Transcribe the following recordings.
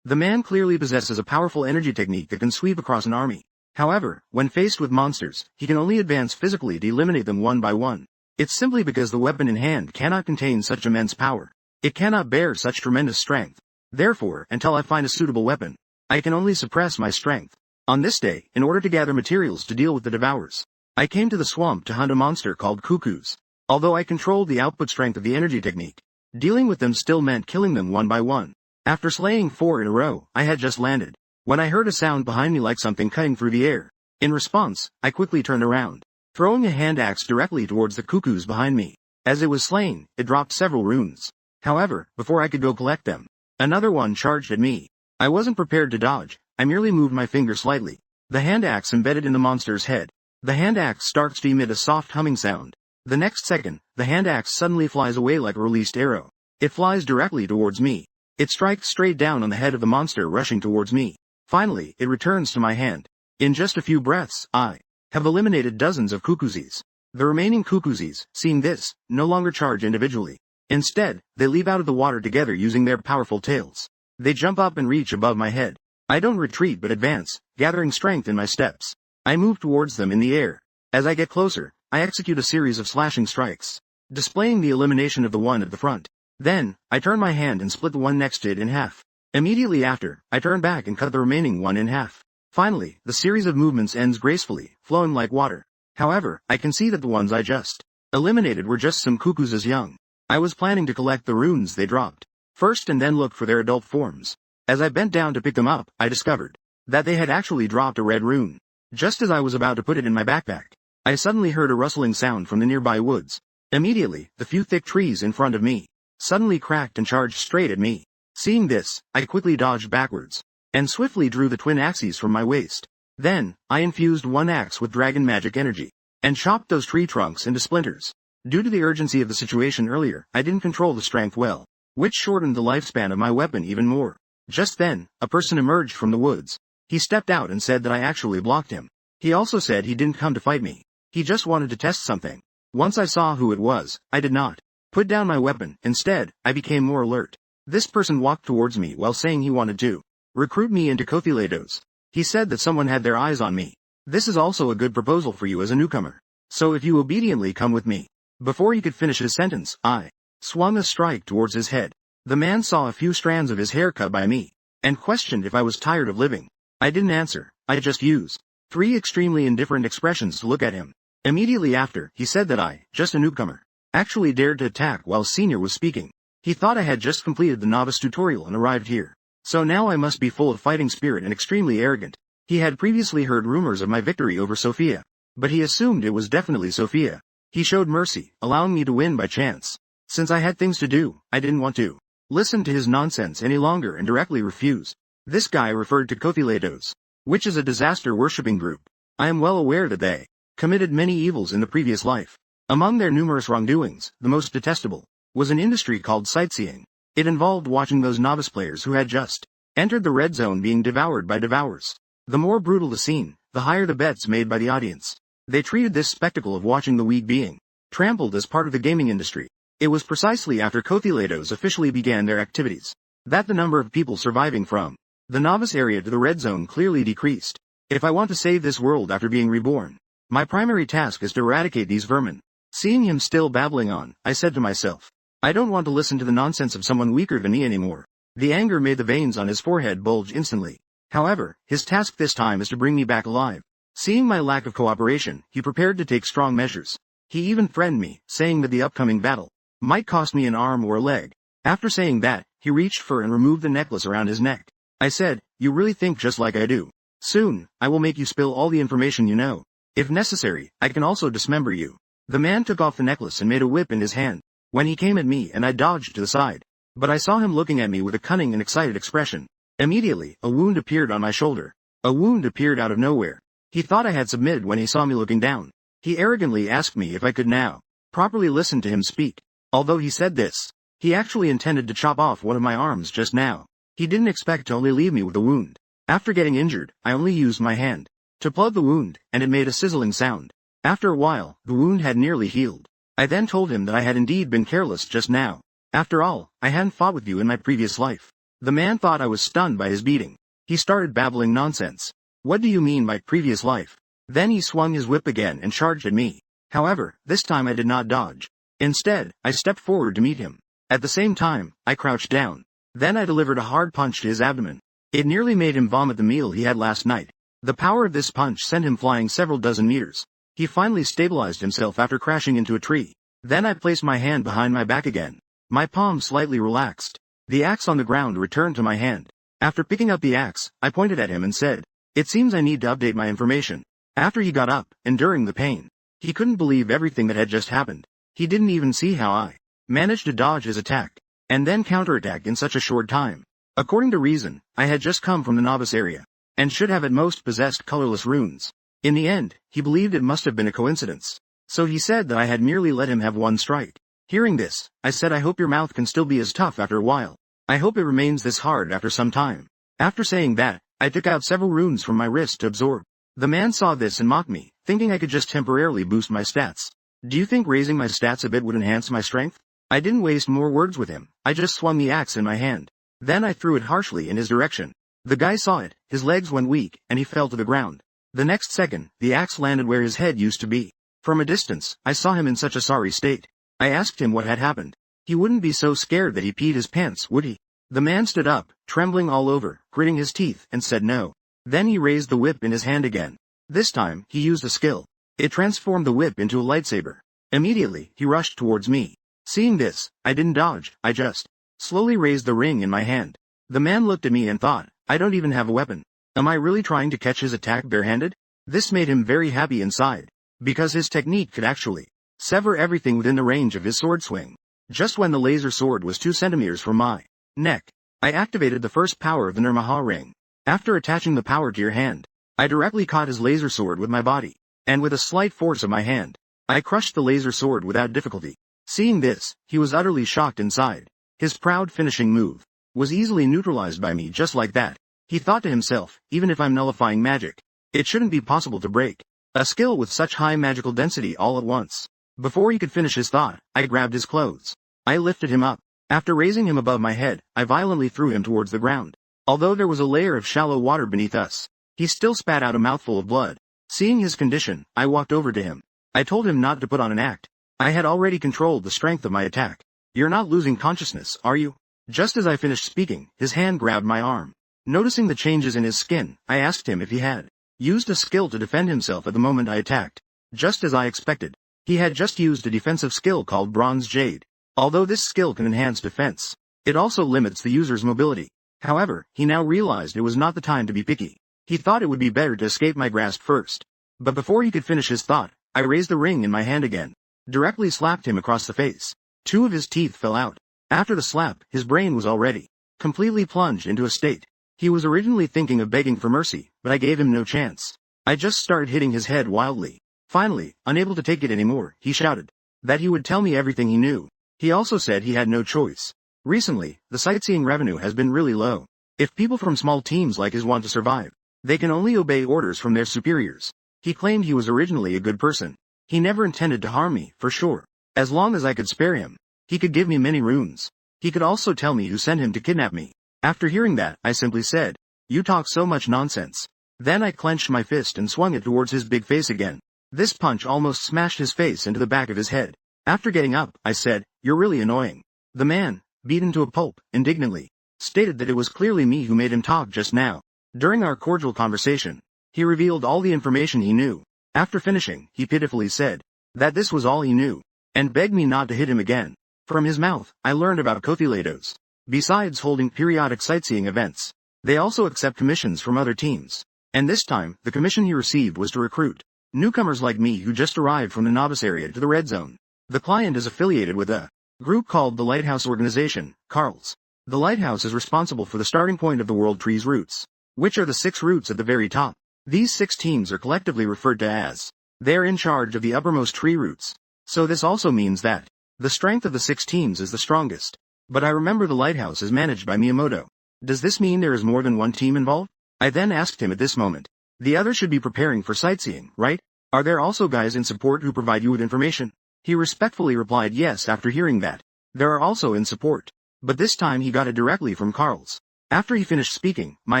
The man clearly possesses a powerful energy technique that can sweep across an army. However, when faced with monsters, he can only advance physically to eliminate them one by one. It's simply because the weapon in hand cannot contain such immense power. It cannot bear such tremendous strength. Therefore, until I find a suitable weapon, I can only suppress my strength. On this day, in order to gather materials to deal with the devourers, I came to the swamp to hunt a monster called Kukuz. Although I controlled the output strength of the energy technique, dealing with them still meant killing them one by one. After slaying 4 in a row, I had just landed, when I heard a sound behind me like something cutting through the air. In response, I quickly turned around, throwing a hand axe directly towards the Kukuz behind me. As it was slain, it dropped several runes. However, before I could go collect them, another one charged at me. I wasn't prepared to dodge, I merely moved my finger slightly. The hand axe embedded in the monster's head. The hand axe starts to emit a soft humming sound. The next second, the hand axe suddenly flies away like a released arrow. It flies directly towards me. It strikes straight down on the head of the monster rushing towards me. Finally, it returns to my hand. In just a few breaths, I have eliminated dozens of Kukuzes. The remaining Kukuzes, seeing this, no longer charge individually. Instead, they leap out of the water together using their powerful tails. They jump up and reach above my head. I don't retreat but advance, gathering strength in my steps. I move towards them in the air. As I get closer, I execute a series of slashing strikes, displaying the elimination of the one at the front. Then, I turn my hand and split the one next to it in half. Immediately after, I turn back and cut the remaining one in half. Finally, the series of movements ends gracefully, flowing like water. However, I can see that the ones I just eliminated were just some Kukuzes young. I was planning to collect the runes they dropped first and then look for their adult forms. As I bent down to pick them up, I discovered that they had actually dropped a red rune. Just as I was about to put it in my backpack, I suddenly heard a rustling sound from the nearby woods. Immediately, the few thick trees in front of me suddenly cracked and charged straight at me. Seeing this, I quickly dodged backwards and swiftly drew the twin axes from my waist. Then, I infused one axe with dragon magic energy and chopped those tree trunks into splinters. Due to the urgency of the situation earlier, I didn't control the strength well, which shortened the lifespan of my weapon even more. Just then, a person emerged from the woods. He stepped out and said that I actually blocked him. He also said he didn't come to fight me. He just wanted to test something. Once I saw who it was, I did not put down my weapon. Instead, I became more alert. This person walked towards me while saying he wanted to recruit me into Kothilados. He said that someone had their eyes on me. This is also a good proposal for you as a newcomer. So if you obediently come with me. Before he could finish his sentence, I swung a strike towards his head. The man saw a few strands of his hair cut by me and questioned if I was tired of living. I didn't answer. I just used 3 extremely indifferent expressions to look at him. Immediately after, he said that I, just a newcomer, actually dared to attack while Senior was speaking. He thought I had just completed the novice tutorial and arrived here. So now I must be full of fighting spirit and extremely arrogant. He had previously heard rumors of my victory over Sophia, but he assumed it was definitely Sophia. He showed mercy, allowing me to win by chance. Since I had things to do, I didn't want to listen to his nonsense any longer and directly refused. This guy referred to Kothilados, which is a disaster-worshipping group. I am well aware that they committed many evils in the previous life. Among their numerous wrongdoings, the most detestable was an industry called sightseeing. It involved watching those novice players who had just entered the red zone being devoured by devourers. The more brutal the scene, the higher the bets made by the audience. They treated this spectacle of watching the weak being trampled as part of the gaming industry. It was precisely after Kothilados officially began their activities that the number of people surviving from the novice area to the red zone clearly decreased. If I want to save this world after being reborn, my primary task is to eradicate these vermin. Seeing him still babbling on, I said to myself, I don't want to listen to the nonsense of someone weaker than me anymore. The anger made the veins on his forehead bulge instantly. However, his task this time is to bring me back alive. Seeing my lack of cooperation, he prepared to take strong measures. He even threatened me, saying that the upcoming battle might cost me an arm or a leg. After saying that, he reached for and removed the necklace around his neck. I said, you really think just like I do. Soon, I will make you spill all the information you know. If necessary, I can also dismember you. The man took off the necklace and made a whip in his hand. When he came at me and I dodged to the side. But I saw him looking at me with a cunning and excited expression. Immediately, a wound appeared on my shoulder. A wound appeared out of nowhere. He thought I had submitted when he saw me looking down. He arrogantly asked me if I could now properly listen to him speak. Although he said this, he actually intended to chop off one of my arms just now. He didn't expect to only leave me with a wound. After getting injured, I only used my hand to plug the wound, and it made a sizzling sound. After a while, the wound had nearly healed. I then told him that I had indeed been careless just now. After all, I hadn't fought with you in my previous life. The man thought I was stunned by his beating. He started babbling nonsense. What do you mean by previous life? Then he swung his whip again and charged at me. However, this time I did not dodge. Instead, I stepped forward to meet him. At the same time, I crouched down. Then I delivered a hard punch to his abdomen. It nearly made him vomit the meal he had last night. The power of this punch sent him flying several dozen meters. He finally stabilized himself after crashing into a tree. Then I placed my hand behind my back again. My palm slightly relaxed. The axe on the ground returned to my hand. After picking up the axe, I pointed at him and said, "It seems I need to update my information." After he got up, enduring the pain. He couldn't believe everything that had just happened. He didn't even see how I managed to dodge his attack, and then counterattack in such a short time. According to reason, I had just come from the novice area, and should have at most possessed colorless runes. In the end, he believed it must have been a coincidence. So he said that I had merely let him have one strike. Hearing this, I said, "I hope your mouth can still be as tough after a while. I hope it remains this hard after some time." After saying that, I took out several runes from my wrist to absorb. The man saw this and mocked me, thinking I could just temporarily boost my stats. Do you think raising my stats a bit would enhance my strength? I didn't waste more words with him. I just swung the axe in my hand. Then I threw it harshly in his direction. The guy saw it, his legs went weak, and he fell to the ground. The next second, the axe landed where his head used to be. From a distance, I saw him in such a sorry state. I asked him what had happened. He wouldn't be so scared that he peed his pants, would he? The man stood up, trembling all over, gritting his teeth, and said no. Then he raised the whip in his hand again. This time, he used a skill. It transformed the whip into a lightsaber. Immediately, he rushed towards me. Seeing this, I didn't dodge, I just slowly raised the ring in my hand. The man looked at me and thought, I don't even have a weapon. Am I really trying to catch his attack barehanded? This made him very happy inside, because his technique could actually sever everything within the range of his sword swing. Just when the laser sword was 2 centimeters from my neck, I activated the first power of the Nirmaha ring. After attaching the power to your hand, I directly caught his laser sword with my body, and with a slight force of my hand, I crushed the laser sword without difficulty. Seeing this, he was utterly shocked inside. His proud finishing move was easily neutralized by me just like that. He thought to himself, even if I'm nullifying magic, it shouldn't be possible to break a skill with such high magical density all at once. Before he could finish his thought, I grabbed his clothes. I lifted him up. After raising him above my head, I violently threw him towards the ground. Although there was a layer of shallow water beneath us, he still spat out a mouthful of blood. Seeing his condition, I walked over to him. I told him not to put on an act. I had already controlled the strength of my attack. You're not losing consciousness, are you? Just as I finished speaking, his hand grabbed my arm. Noticing the changes in his skin, I asked him if he had used a skill to defend himself at the moment I attacked. Just as I expected, he had just used a defensive skill called Bronze Jade. Although this skill can enhance defense, it also limits the user's mobility. However, he now realized it was not the time to be picky. He thought it would be better to escape my grasp first. But before he could finish his thought, I raised the ring in my hand again, directly slapped him across the face. 2 of his teeth fell out. After the slap, his brain was already completely plunged into a state. He was originally thinking of begging for mercy, but I gave him no chance. I just started hitting his head wildly. Finally, unable to take it anymore, he shouted that he would tell me everything he knew. He also said he had no choice. Recently, the sightseeing revenue has been really low. If people from small teams like his want to survive, they can only obey orders from their superiors. He claimed he was originally a good person. He never intended to harm me, for sure. As long as I could spare him, he could give me many runes. He could also tell me who sent him to kidnap me. After hearing that, I simply said, "You talk so much nonsense." Then I clenched my fist and swung it towards his big face again. This punch almost smashed his face into the back of his head. After getting up, I said, "You're really annoying." The man, beaten to a pulp, indignantly stated that it was clearly me who made him talk just now. During our cordial conversation, he revealed all the information he knew. After finishing, he pitifully said that this was all he knew, and begged me not to hit him again. From his mouth, I learned about Kothilados. Besides holding periodic sightseeing events, they also accept commissions from other teams. And this time, the commission he received was to recruit newcomers like me who just arrived from the novice area to the red zone. The client is affiliated with a group called the Lighthouse Organization, Carl's. The Lighthouse is responsible for the starting point of the World Tree's roots, which are the 6 roots at the very top. These 6 teams are collectively referred to as they're in charge of the uppermost tree roots. So this also means that the strength of the 6 teams is the strongest. But I remember the lighthouse is managed by Miyamoto. Does this mean there is more than one team involved? I then asked him at this moment. The other should be preparing for sightseeing, right? Are there also guys in support who provide you with information? He respectfully replied yes after hearing that. There are also in support. But this time he got it directly from Carl's After he finished speaking, my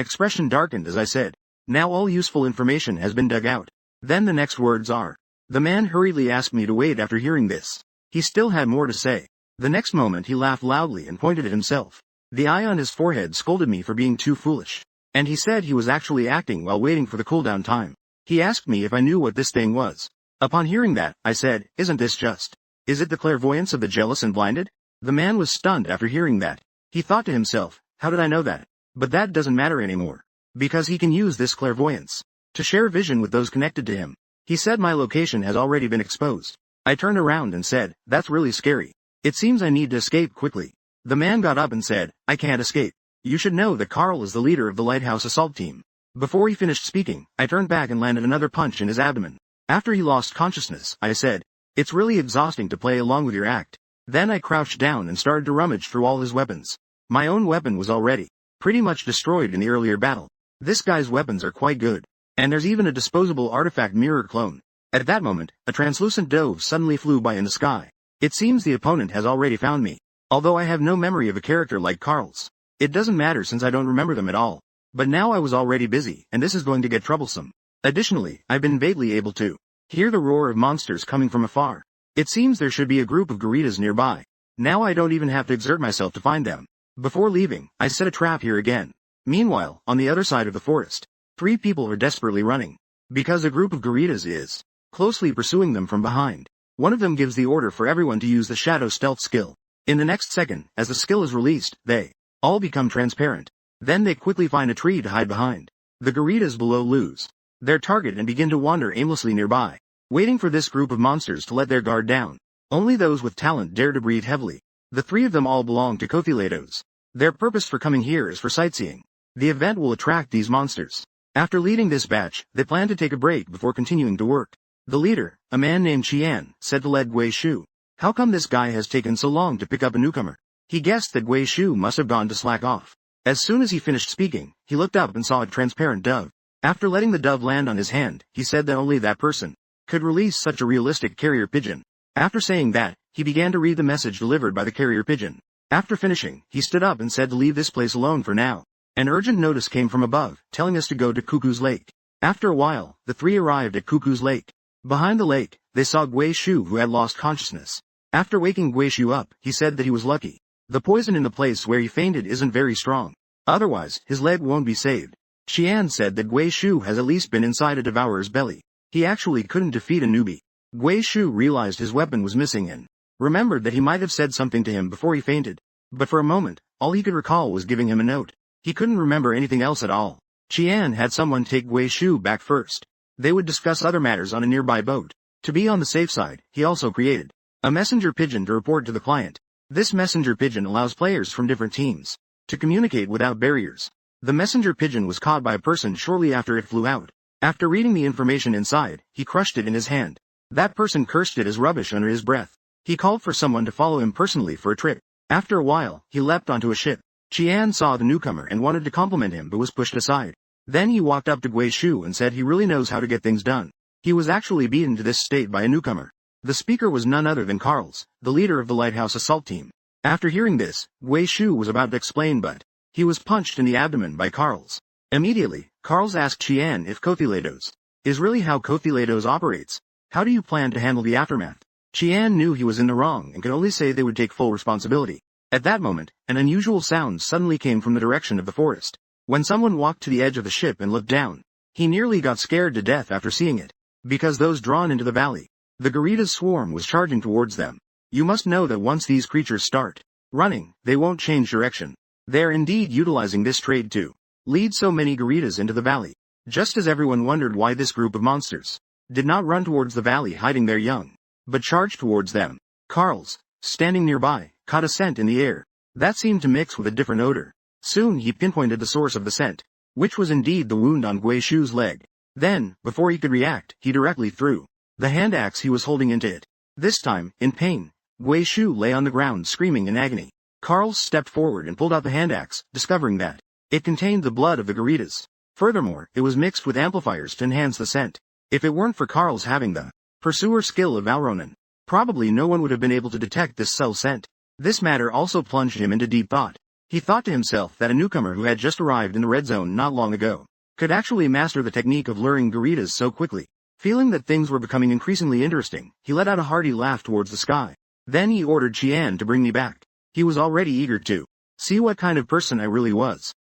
expression darkened as I said, "Now all useful information has been dug out." Then the next words are. The man hurriedly asked me to wait after hearing this. He still had more to say. The next moment he laughed loudly and pointed at himself. The eye on his forehead scolded me for being too foolish. And he said he was actually acting while waiting for the cooldown time. He asked me if I knew what this thing was. Upon hearing that, I said, "Isn't this just? Is it the clairvoyance of the jealous and blinded?" The man was stunned after hearing that. He thought to himself, "How did I know that?" But that doesn't matter anymore. Because he can use this clairvoyance to share vision with those connected to him. He said my location has already been exposed. I turned around and said, "That's really scary. It seems I need to escape quickly." The man got up and said, "I can't escape. You should know that Carl is the leader of the lighthouse assault team." Before he finished speaking, I turned back and landed another punch in his abdomen. After he lost consciousness, I said, "It's really exhausting to play along with your act." Then I crouched down and started to rummage through all his weapons. My own weapon was already pretty much destroyed in the earlier battle. This guy's weapons are quite good. And there's even a disposable artifact mirror clone. At that moment, a translucent dove suddenly flew by in the sky. It seems the opponent has already found me. Although I have no memory of a character like Carl's. It doesn't matter since I don't remember them at all. But now I was already busy, and this is going to get troublesome. Additionally, I've been vaguely able to hear the roar of monsters coming from afar. It seems there should be a group of gorillas nearby. Now I don't even have to exert myself to find them. Before leaving, I set a trap here again. Meanwhile, on the other side of the forest, 3 people are desperately running. Because a group of gorillas is closely pursuing them from behind. One of them gives the order for everyone to use the shadow stealth skill. In the next second, as the skill is released, they all become transparent. Then they quickly find a tree to hide behind. The gorillas below lose their target and begin to wander aimlessly nearby, waiting for this group of monsters to let their guard down. Only those with talent dare to breathe heavily. The 3 of them all belong to Kothilatos. Their purpose for coming here is for sightseeing. The event will attract these monsters. After leading this batch, they plan to take a break before continuing to work. The leader, a man named Qian, said to Led Gui Shu, "How come this guy has taken so long to pick up a newcomer?" He guessed that Gui Shu must have gone to slack off. As soon as he finished speaking, he looked up and saw a transparent dove. After letting the dove land on his hand, he said that only that person could release such a realistic carrier pigeon. After saying that, he began to read the message delivered by the carrier pigeon. After finishing, he stood up and said to leave this place alone for now. An urgent notice came from above, telling us to go to Kukuz Lake. After a while, the 3 arrived at Kukuz Lake. Behind the lake, they saw Gui Shu who had lost consciousness. After waking Gui Shu up, he said that he was lucky. The poison in the place where he fainted isn't very strong. Otherwise, his leg won't be saved. Qian said that Gui Shu has at least been inside a devourer's belly. He actually couldn't defeat a newbie. Gui Shu realized his weapon was missing and remembered that he might have said something to him before he fainted. But for a moment, all he could recall was giving him a note. He couldn't remember anything else at all. Qian had someone take Gui Shu back first. They would discuss other matters on a nearby boat. To be on the safe side, he also created a messenger pigeon to report to the client. This messenger pigeon allows players from different teams to communicate without barriers. The messenger pigeon was caught by a person shortly after it flew out. After reading the information inside, he crushed it in his hand. That person cursed it as rubbish under his breath. He called for someone to follow him personally for a trip. After a while, he leapt onto a ship. Qian saw the newcomer and wanted to compliment him but was pushed aside. Then he walked up to Gui Shu and said he really knows how to get things done. He was actually beaten to this state by a newcomer. The speaker was none other than Carl's, the leader of the lighthouse assault team. After hearing this, Gui Shu was about to explain but he was punched in the abdomen by Carl's. Immediately, Carl's asked Qian if Kothilatos is really how Kothilatos operates. How do you plan to handle the aftermath? Qian knew he was in the wrong and could only say they would take full responsibility. At that moment, an unusual sound suddenly came from the direction of the forest. When someone walked to the edge of the ship and looked down, he nearly got scared to death after seeing it. Because those drawn into the valley, the gorillas swarm was charging towards them. You must know that once these creatures start running, they won't change direction. They're indeed utilizing this trade to lead so many gorillas into the valley. Just as everyone wondered why this group of monsters did not run towards the valley hiding their young, but charged towards them. Carl's, standing nearby, caught a scent in the air. That seemed to mix with a different odor. Soon he pinpointed the source of the scent, which was indeed the wound on Gui Shu's leg. Then, before he could react, he directly threw the hand axe he was holding into it. This time, in pain, Gui Shu lay on the ground screaming in agony. Carl stepped forward and pulled out the hand axe, discovering that it contained the blood of the gorillas. Furthermore, it was mixed with amplifiers to enhance the scent. If it weren't for Carl's having the pursuer skill of Valronan, probably no one would have been able to detect this subtle scent. This matter also plunged him into deep thought. He thought to himself that a newcomer who had just arrived in the red zone not long ago could actually master the technique of luring gorillas so quickly. Feeling that things were becoming increasingly interesting, he let out a hearty laugh towards the sky. Then he ordered Qian to bring me back. He was already eager to see what kind of person I really was.